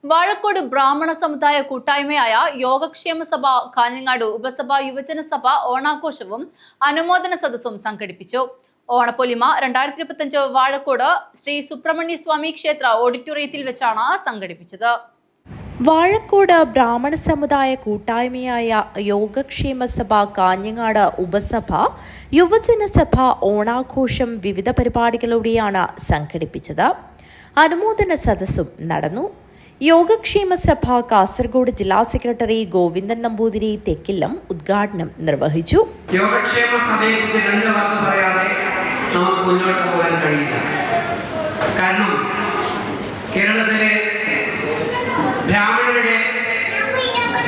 വാഴക്കോട് ബ്രാഹ്മണ സമുദായ കൂട്ടായ്മയായ യോഗക്ഷേമ സഭ കാഞ്ഞങ്ങാട് ഉപസഭ യുവജന സഭ ഓണാഘോഷവും അനുമോദന സദസ്സും സംഘടിപ്പിച്ചു. ഓണപ്പൊലിമ 2025 വാഴക്കോട് ശ്രീ സുബ്രഹ്മണ്യ സ്വാമി ക്ഷേത്ര ഓഡിറ്റോറിയത്തിൽ വെച്ചാണ് സംഘടിപ്പിച്ചത്. വാഴക്കോട് ബ്രാഹ്മണ സമുദായ കൂട്ടായ്മയായ യോഗക്ഷേമ സഭ കാഞ്ഞങ്ങാട് ഉപസഭ യുവജന സഭ ഓണാഘോഷം വിവിധ പരിപാടികളോടെയാണ് സംഘടിപ്പിച്ചത്. അനുമോദന സദസ്സും നടന്നു. യോഗക്ഷേമ സഭ കാസർഗോഡ് ജില്ലാ സെക്രട്ടറി ഗോവിന്ദൻ നമ്പൂതിരി തെക്കില്ലം ഉദ്ഘാടനം നിർവഹിച്ചു. യോഗക്ഷേമ സഭയെക്കുറിച്ച് രണ്ട് വാക്ക് പറയാതെ നമുക്ക് മുന്നോട്ട് പോകാൻ കഴിയില്ല. കാരണം കേരളത്തിലെ ബ്രാഹ്മണരുടെ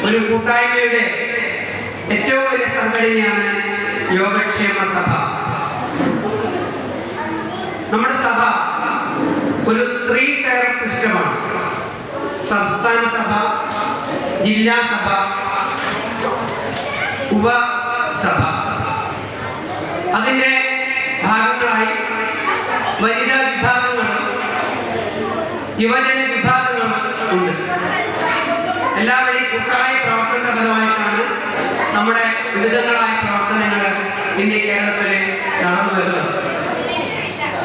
ഒരു കൂട്ടായ്മയുടെ ഏറ്റവും വലിയ സംഘടനയാണ് യോഗക്ഷേമ സഭ. നമ്മുടെ സഭ ഒരു 3 ടയർ സിസ്റ്റമാണ്. സംസ്ഥാന സഭ, ജില്ലാ സഭ, ഉപസഭ. അതിൻ്റെ ഭാഗങ്ങളായി വനിതാ വിഭാഗങ്ങളും യുവജന വിഭാഗങ്ങളും ഉണ്ട്. എല്ലാവരും കൂട്ടായ പ്രവർത്തന ഫലമായിട്ടാണ് നമ്മുടെ വിവിധങ്ങളായ പ്രവർത്തനങ്ങൾ ഇന്ന് കേരളത്തിൽ നടന്നു വരുന്നത്.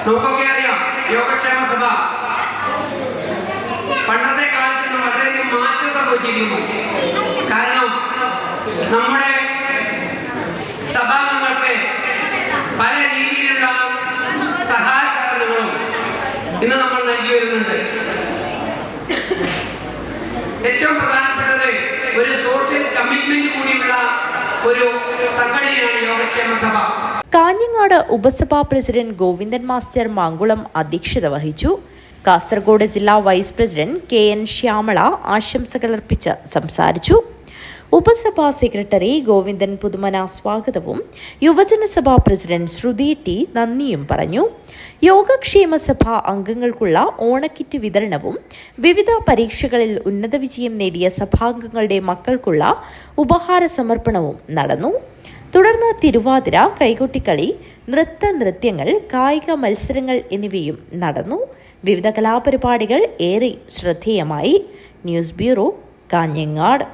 നമുക്കൊക്കെ അറിയാം, യോഗക്ഷേമ സഭ പണ്ടത്തെ കാലത്ത് നിന്ന് വളരെയധികം മാറ്റം സംഭവിച്ചിരിക്കുന്നു. കാരണം നമ്മുടെ സഭാംഗങ്ങൾക്ക് പല രീതിയിലുള്ള സഹായ സഹകരണങ്ങളും ഇന്ന് നമ്മൾ നൽകി വരുന്നുണ്ട്. ഏറ്റവും പ്രധാനപ്പെട്ടത് ഒരു സോഷ്യൽ കമ്മിറ്റ്മെന്റ് കൂടിയുള്ള ഒരു സംഘടനയാണ് യോഗക്ഷേമ സഭ. കാഞ്ഞങ്ങാട് ഉപസഭാ പ്രസിഡന്റ് ഗോവിന്ദൻ മാസ്റ്റർ മാങ്കുളം അധ്യക്ഷത വഹിച്ചു. കാസർഗോഡ് ജില്ലാ വൈസ് പ്രസിഡന്റ് KN ശ്യാമള ആശംസകൾ അർപ്പിച്ച് സംസാരിച്ചു. ഉപസഭാ സെക്രട്ടറി ഗോവിന്ദൻ പുതുമന സ്വാഗതവും യുവജന സഭാ പ്രസിഡന്റ് ശ്രുതി T നന്ദിയും പറഞ്ഞു. യോഗക്ഷേമ സഭ അംഗങ്ങൾക്കുള്ള ഓണക്കിറ്റ് വിതരണവും വിവിധ പരീക്ഷകളിൽ ഉന്നത വിജയം നേടിയ സഭാംഗങ്ങളുടെ മക്കൾക്കുള്ള ഉപഹാര സമർപ്പണവും നടന്നു. തുടർന്ന് തിരുവാതിര, കൈകൊട്ടിക്കളി, നൃത്യങ്ങൾ, കായിക മത്സരങ്ങൾ എന്നിവയും നടന്നു. വിവിധ കലാപരിപാടികൾ ഏറെ ശ്രദ്ധേയമായി. News bureau, Kanhangad.